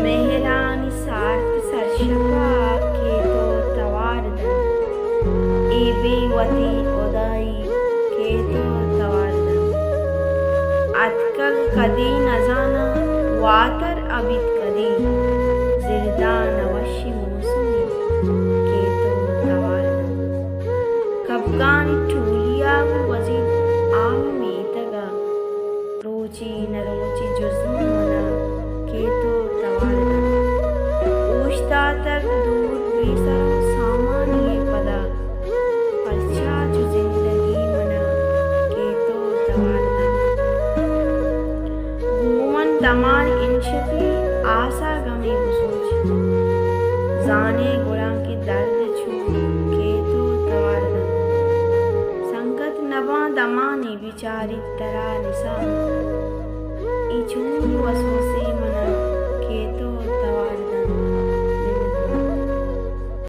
मेहरानी सार्थ सरशका केतो तवारदन एबेवती उदाई केतो तवारदन अतकल कदी नजाना वातर अबित कदी जिरदा नवशी मौसमी केतो तवारदन कबगान टूलिया वजीद आम मीतगा रोची नरोची जुज़्म मना केतो तवारदन ओश्ता तक दूर बेसर सामानिये पदा परचा जो जिंदगी मना केतो तवारदन गुमन तमार इंशती आसा गमे बुसोच जाने गुलां की दर्द छू केतो तवारदन संगत नबा दमाने बिचारी तरा निसा इचूनी वसो